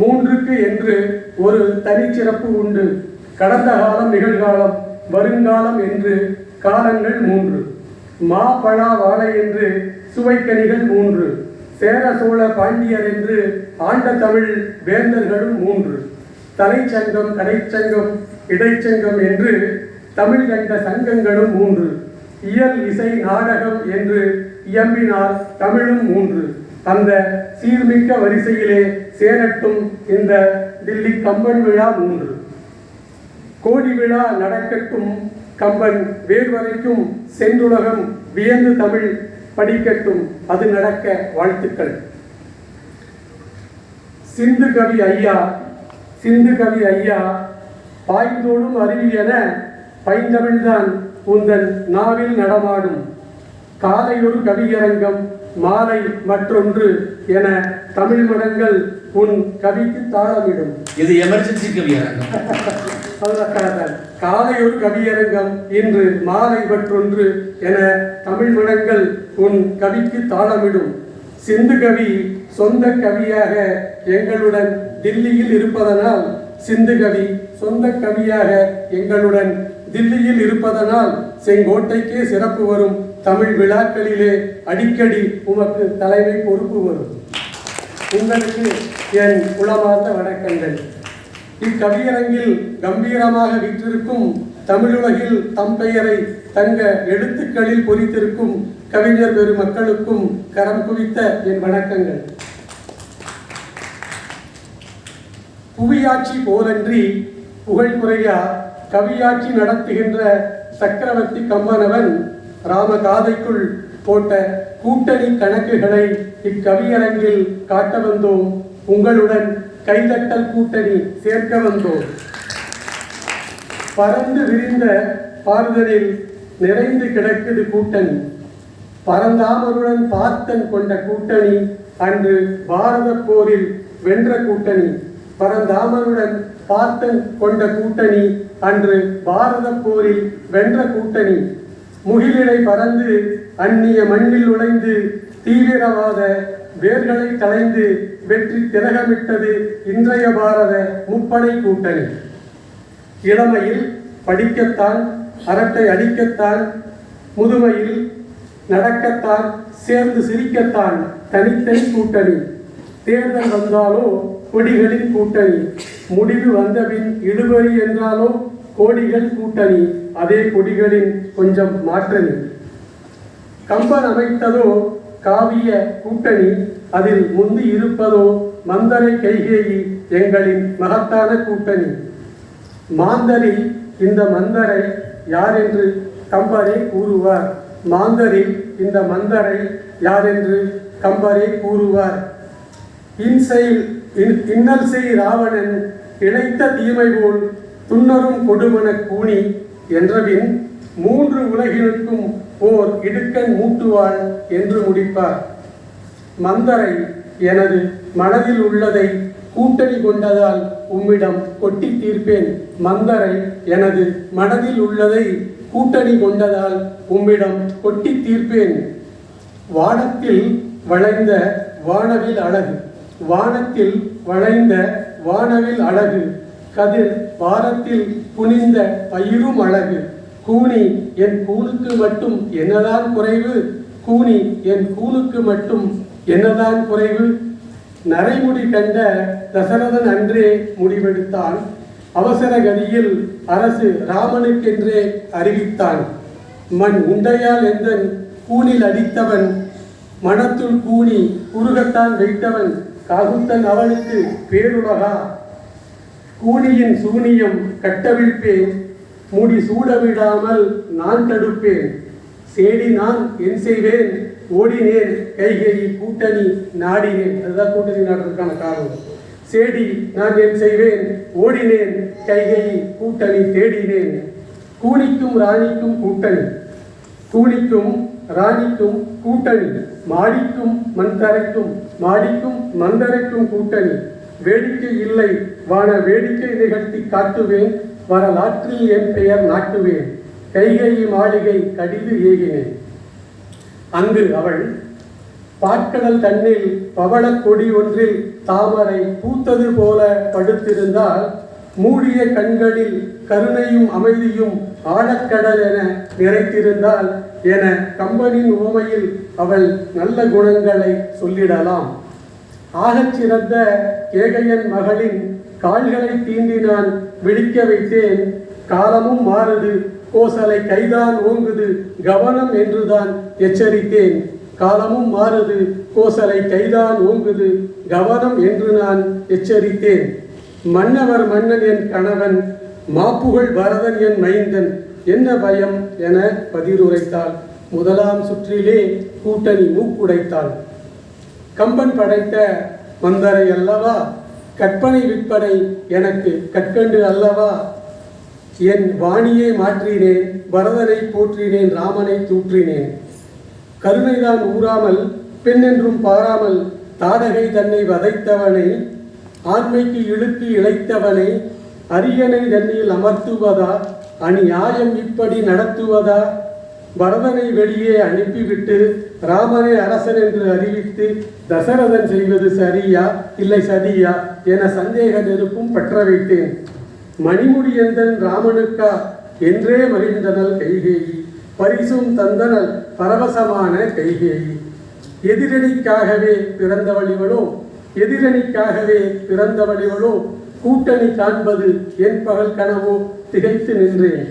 மூன்றுக்கு என்று ஒரு தனிச்சிறப்பு உண்டு. கடந்த காலம், நிகழ்காலம், வருங்காலம் என்று காலங்கள் மூன்று. மா, பழா, வாழை என்று சுவைக்கனிகள் மூன்று. சேர, சோழ, பாண்டியர் என்று ஆண்ட தமிழ் வேந்தர்களும் மூன்று. தலைச்சங்கம், கடைச்சங்கம், இடைச்சங்கம் என்று தமிழ் கண்ட சங்கங்களும் மூன்று. இயல், இசை, நாடகம் என்று இயம்பினால் தமிழும் மூன்று. அந்த சீர்மிக்க வரிசையிலே சேரட்டும் இந்த தில்லி கம்பன் விழா மூன்று. கோடி விழா நடக்கட்டும், கம்பன் வேர் வரைக்கும் சென்றுலகம் வியந்து தமிழ் படிக்கட்டும், அது நடக்க வாழ்த்துக்கள். சிந்து கவி ஐயா, சிந்து கவி ஐயா, பாய்ந்தோடும் அருவி என பைந்தமிழ்தான் உந்தன் நாவில் நடமாடும். காலையொரு கவியரங்கம், மாலை மற்றொன்று என தமிழ் மடங்கள் உன் கவிக்கு தாளமிடும். இது எமர்ஜென்சி கவியரங்கம். காலை ஒரு கவியரங்கம், இன்று மாலை மற்றொன்று என தமிழ் மடங்கள் உன் கவிக்கு தாளமிடும். சிந்து கவி சொந்த கவியாக எங்களுடன் தில்லியில் இருப்பதனால், சிந்து கவி சொந்த கவியாக எங்களுடன் தில்லியில் இருப்பதனால் செங்கோட்டைக்கே சிறப்பு வரும். தமிழ் விழாக்களிலே அடிக்கடி உமக்கு தலைமை பொறுப்பு வரும். உங்களுக்கு என் உளமார்ந்த வணக்கங்கள். இக்கவியரங்கில் கம்பீரமாக விற்றிருக்கும் தமிழுலகில் தம் பெயரை தங்க எழுத்துக்களில் பொறித்திருக்கும் கவிஞர் பெருமக்களுக்கும் கரம் குவித்த என் வணக்கங்கள். புவியாட்சி போலன்றி புகழ் குறையா கவியாட்சி நடத்துகின்ற சக்கரவர்த்தி கம்பனவன் ராமகாதைக்குள் போட்ட கூட்டணி கணக்குகளை இக்கவியரங்கில் காட்ட வந்தோம். உங்களுடன் கைதட்டல் கூட்டணி சேர்க்க வந்தோம். பறந்து விரிந்த பாறுதலில் நிறைந்து கிடக்குது கூட்டணி. பரந்தாமருடன் பார்த்தன் கொண்ட கூட்டணி அன்று பாரத போரில் வென்ற கூட்டணி. பரந்தாமருடன் பார்த்தன் கொண்ட கூட்டணி அன்று பாரத போரில் வென்ற கூட்டணி. முகிலிடை பறந்து அந்நிய மண்ணில் நுழைந்து தீவிரவாத வேர்களை களைந்து வெற்றி திலகமிட்டது இன்றைய பாரத முப்படை கூட்டணி. இளமையில் படிக்கத்தான், அரட்டை அடிக்கத்தான், முதுமையில் நடக்கத்தான், சேர்ந்து சிரிக்கத்தான் தனித்தனி கூட்டணி. தேர்தல் வந்தாலோ கொடிகளின் கூட்டணி, முடிவு வந்தபின் இழுபறி என்றாலோ கோடிகள் கூட்டணி, அதே கொடிகளின் கொஞ்சம் மாற்றணி. கம்பன் அமைத்ததோ காவிய கூட்டணி, அதில் முந்தி இருப்பதோ மந்தரை கைகேயி எங்களின் மகத்தான கூட்டணி. மாந்தரில் இந்த மந்தரை யார் என்று கம்பரே கூறுவார். மாந்தரில் இந்த மந்தரை யார் என்று கம்பரே கூறுவார். இன்னல் செய் ராவணன் இழைத்த தீமை போல் துன்னரும் கொடுமன கூனி என்றபின் மூன்று உலகினுக்கும் ஓர் இடுக்கண் மூட்டுவாள் என்று முடிப்பார். மந்தரை எனது மனதில் உள்ளதை கூட்டணி கொண்டதால் உம்மிடம் கொட்டி தீர்ப்பேன். மந்தரை எனது மனதில் உள்ளதை கூட்டணி கொண்டதால் உம்மிடம் கொட்டி தீர்ப்பேன். வானத்தில் வளைந்த வானவில் அழகு, வானத்தில் வளைந்த வானவில் அழகு, கதிர் வாரத்தில் குனிந்த பயிரும் அழகு. கூனி என் கூனுக்கு மட்டும் என்னதான் குறைவு, கூனி என் கூனுக்கு மட்டும் என்னதான் குறைவு. நரைமுடி கண்ட தசரதன் அன்றே முடிவெடுத்தான். அவசர கதியில் அரசு ராமனுக்கென்றே அறிவித்தான். மண் உண்டையால் எந்தன் கூனில் அடித்தவன், மனத்துள் கூனி குறுகத்தான் வைத்தவன், காகுத்தன் அவனுக்கு பேருலகா. கூனியின் சூனியம் கட்டவிழ்ப்பேன், முடி சூடவிடாமல் நான் தடுப்பேன். சேடி நான் என் செய்வேன், ஓடினேன் கைகேயி கூட்டணி நாடினேன். அதுதான் கூட்டணி நாடுறதுக்கான காரணம். சேடி நான் என் செய்வேன், ஓடினேன் கைகேயி கூட்டணி தேடினேன். கூனிக்கும் ராணிக்கும் கூட்டணி, கூனிக்கும் ராணிக்கும் கூட்டணி, மாடிக்கும் மண்தரைக்கும் மாடிக்கும் மந்தரைக்கும் கூட்டணி. வேடிக்கை இல்லை வான வேடிக்கை நிகழ்த்தி காட்டுவேன், வரலாற்றில் என் பெயர் நாட்டுவேன். கைகேயி மாளிகை கடிது ஏகினேன். அங்கு அவள் பாற்கடல் தன்னில் பவளக் கொடி ஒன்றில் தாமரை பூத்தது போல படுத்திருந்தால் மூடிய கண்களில் கருணையும் அமைதியும் ஆழக்கடல் என நிறைத்திருந்தால் என கம்பனின் உவமையில் அவள் நல்ல குணங்களை சொல்லிடலாம். ஆகச் சிறந்த கேகயன் மகளின் கால்களை தீண்டி நான் விழிக்க வைத்தேன். காலமும் மாறுது, கோசலை கைதான் ஓங்குது, கவனம் என்றுதான் எச்சரித்தேன். காலமும் மாறுது, கோசலை கைதான் ஓங்குது, கவனம் என்று நான் எச்சரித்தேன். மன்னவர் மன்னன் என் கணவன், மாப்புகழ் பரதன் என் மைந்தன், என்ன பயம் என பதிலுரைத்தாள். முதலாம் சுற்றிலே கூட்டணி மூக்குடைத்தாள். கம்பன் படைத்த மந்தரை அல்லவா, கற்பனை விற்பனை எனக்கு கற்கண்டு அல்லவா. என் வாணியை மாற்றினேன், பரதனை போற்றினேன், ராமனை தூற்றினேன். கருணைதான் ஊறாமல் பெண்ணென்றும் பாராமல் தாடகை தன்னை வதைத்தவனை, ஆண்மைக்கு இழுக்கு இழைத்தவனை, அரியணை தண்ணியில் அமர்த்துவதா, அநியாயம் இப்படி நடத்துவதா. பரதனை வெளியே அனுப்பிவிட்டு ராமனை அரசன் என்று அறிவித்து தசரதன் செய்வது சரியா இல்லை சதியா என சந்தேக நெருப்பும் பற்ற வைத்தேன். மணிமுடியந்தன் ராமனுக்கா என்றே மகிழ்ந்தனள் கைகேயி, பரிசும் தந்தனல் பரவசமான கைகேயி. எதிரணிக்காகவே பிறந்தவளிவளோ, எதிரணிக்காகவே பிறந்தவளிவளோ, கூட்டணி காண்பது என் பகல் கனவோ, திகைத்து நின்றேன்.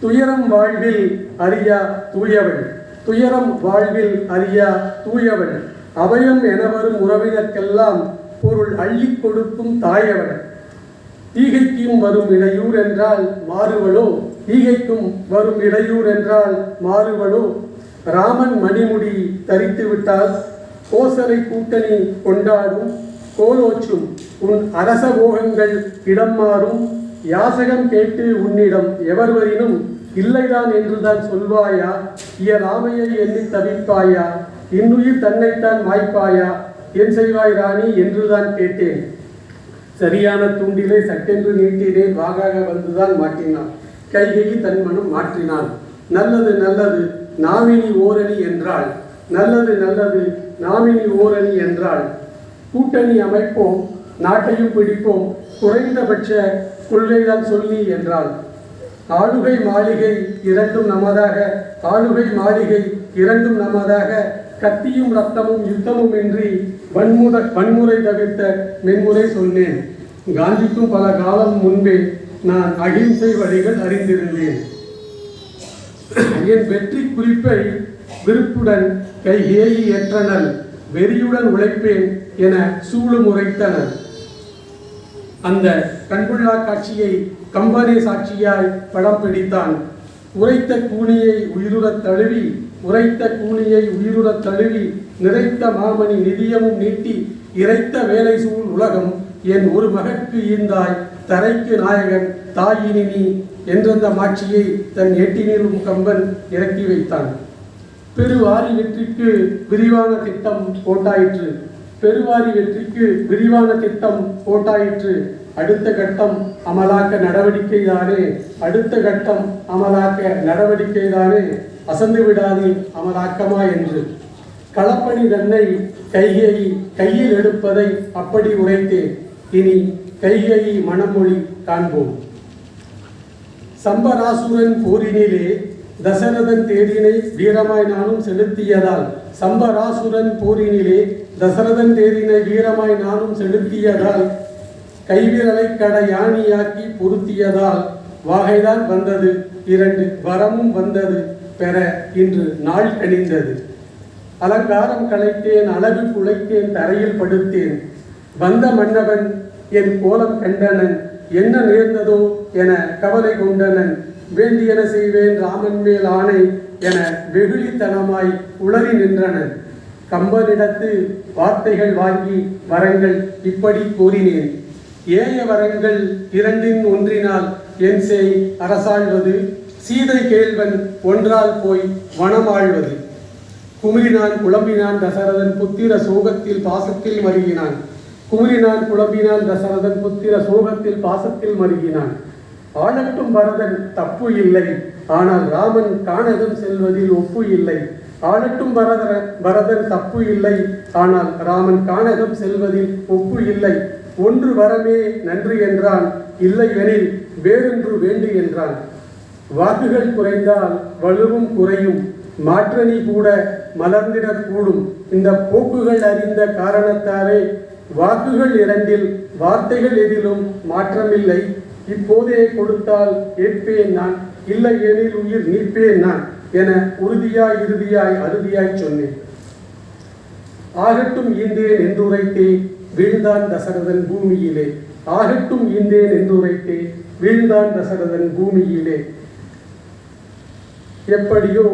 துயரம் வாழ்வில் அறியா தூயவள், துயரம் வாழ்வில் அறியா தூயவள், அபயம் என வரும் உறவினர்க்கெல்லாம் பொருள் அள்ளி கொடுக்கும் தாயவள். ஈகைக்கும் வரும் இடையூர் என்றால் மாறுவளோ, ஈகைக்கும் வரும் இடையூர் என்றால் மாறுவளோ. ராமன் மணிமுடி தரித்து விட்டால் கோசலை கூட்டணி கொண்டாடும், கோலோச்சும் உன் அரச போகங்கள் இடம் மாறும். யாசகம் கேட்டு உன்னிடம் எவர் வரினும் இல்லைதான் என்றுதான் சொல்வாயா, இயலாமையை எண்ணி தவிப்பாயா, இன்னுயிர் தன்னைத்தான் மாய்ப்பாயா, என் செய்வாய் ராணி என்றுதான் கேட்டேன். சரியான தூண்டிலை சட்டென்று நீட்டினேன், வாகாக வந்துதான் மாட்டினான். கைகையை தன் மனம் மாற்றினான். நல்லது நல்லது நாமினி ஓரணி என்றாள், நல்லது நல்லது நாமினி ஓரணி என்றாள். கூட்டணி அமைப்போம், நாட்டையும் பிடிப்போம், குறைந்தபட்ச கொள்கைதான் சொல்லி என்றாள். ஆளுகை மாளிகை இரண்டும் நமதாக, ஆளுகை மாளிகை இரண்டும் நமதாக, கத்தியும் ரத்தமும் யுத்தமும் இன்றி வன்முறை தவிர்த்த மென்முறை சொன்னேன். காந்திக்கும் பல காலம் முன்பே நான் அகிம்சை வழிகள் அறிந்திருந்தேன். என் வெற்றி குறிப்பை விருப்புடன் கைகேயி ஏற்றனள், வெறியுடன் உழைப்பேன் என சூளும் உரைத்தனர். அந்த கண்கொள்ளா காட்சியை கம்பனே சாட்சியாய் படம் பிடித்தான். உரைத்த கூனியை உயிருறத் தழுவி, உரைத்த கூனியை உயிருறத் தழுவி, நிறைத்த மாமணி நிதியமும் நீட்டி, இறைத்த வேலை சூழ் உலகம் என் ஒரு மகற்கு ஈந்தாய், தரைக்கு நாயகன் தாயினி நீ என்றந்த மாட்சியை தன் எட்டினிலும் கம்பன் இறக்கி வைத்தான். பெருவாரி வெற்றிக்கு விரிவான திட்டம் போட்டாயிற்று, பெருவாரி வெற்றிக்கு விரிவான திட்டம் போட்டாயிற்று. அடுத்த கட்டம் அமலாக்க நடவடிக்கை தானே, அடுத்த கட்டம் அமலாக்க நடவடிக்கை தானே, அசந்து விடாதே அமலாக்கமா என்று. களப்பணி தன்னை கைகேயி கையில் எடுப்பதை அப்படி உரைத்தேன். இனி கைகேயி மனமொழி காண்போம். சம்பராசுரன் போரினிலே தசரதன் தேரினை வீரமாய் நானும் செலுத்தியதால், சம்பராசுரன் போரினிலே தசரதன் தேரினை வீரமாய் நானும் செலுத்தியதால், கைவிரலை கடை யானியாக்கி பொருத்தியதால் வாகைதான் வந்தது, 2 வரமும் வந்தது பெற இன்று நாள் கணிந்தது. அலங்காரம் கலைத்தேன், அழகு குலைத்தேன், தரையில் படுத்தேன். வந்த மன்னவன் என் கோலம் கண்டனன், என்ன நேர்ந்ததோ என கவலை கொண்டனன். வேண்டியன செய்வேன் ராமன் மேல் ஆணை என வெகுளித்தனமாய் உளறி நின்றனன். கம்பனிடத்து வார்த்தைகள் வாங்கி வரங்கள் இப்படி கோரினேன். ஏய வரங்கள் 2 ஒன்றினால் என் செய் அரசாழ்வது, சீதை கேள்வன் ஒன்றால் போய் வனமாழ்வது. குமிழினான் குழம்பினான் தசரதன் புத்திர சோகத்தில் பாசத்தில் மருகினான், குமிழினான் குழம்பினான் தசரதன் புத்திர சோகத்தில் பாசத்தில் மருகினான். ஆளட்டும் பரதன் தப்பு இல்லை, ஆனால் ராமன் கானகம் செல்வதில் ஒப்பு இல்லை. ஆளட்டும் பரதன் தப்பு இல்லை, ஆனால் ராமன் கானகம் செல்வதில் ஒப்பு இல்லை. ஒன்று வரமே நன்று என்றான், இல்லை எனில் வேறொன்று வேண்டு என்றான். வாக்குகள் குறைந்தால் வலுவும் குறையும், மாற்றணி கூட மலர்ந்திடக்கூடும். இந்த போக்குகள் அறிந்த காரணத்தாலே வாக்குகள் இரண்டில் வார்த்தைகள் எதிலும் மாற்றமில்லை. இப்போதே கொடுத்தால் ஏற்பேன் நான், இல்லை எனில் உயிர் நீப்பேன் நான் என உறுதியாய் இறுதியாய் அறுதியாய் சொன்னேன். ஆகட்டும் ஈந்தேன் என்றுரைத்தே வீழ்ந்தான் தசரதன் பூமியிலே. ஆகட்டும் ஈந்தேன் என்றுரைத்தே வீழ்ந்தான் தசரதன் பூமியிலே. எப்படியோ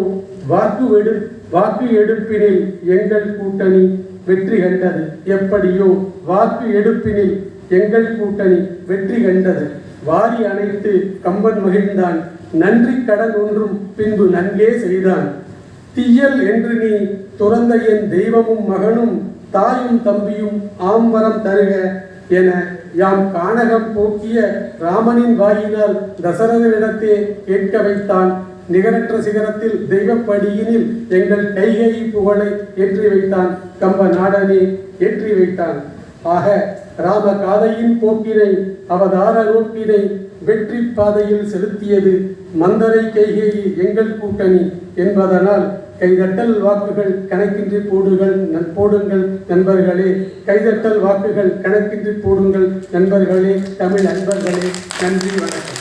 வாக்கு எடுப்பினில் எங்கள் கூட்டணி வெற்றி கண்டது. எப்படியோ வாக்கு எடுப்பினில் எங்கள் கூட்டணி வெற்றி கண்டது. வாரி அணைத்து கம்பன் மகிழ்ந்தான், நன்றி கடன் ஒன்றும் பின்பு நன்கே செய்தான். தீயல் என்று நீ துறந்த என் தெய்வமும் மகனும் தாயும் தம்பியும் ஆம்பரம் தருக என யாம் கானகம் போக்கிய ராமனின் வாயினால் தசரதனிடத்தே கேட்க வைத்தான். நிகரற்ற சிகரத்தில் தெய்வப்படியினில் எங்கள் கைகை புகழை ஏற்றி வைத்தான். கம்ப நாடனே ஏற்றி வைத்தான். ஆக ராம காதையின் போக்கினை அவதார நோக்கினை வெற்றி பாதையில் செலுத்தியது மந்தரை கைகேயி எங்கள் கூட்டணி என்பதனால் கைதட்டல் வாக்குகள் கணக்கின்றி போடுங்கள் நண்பர்களே. கைதட்டல் வாக்குகள் கணக்கின்றி போடுங்கள் நண்பர்களே, தமிழ் நண்பர்களே. நன்றி, வணக்கம்.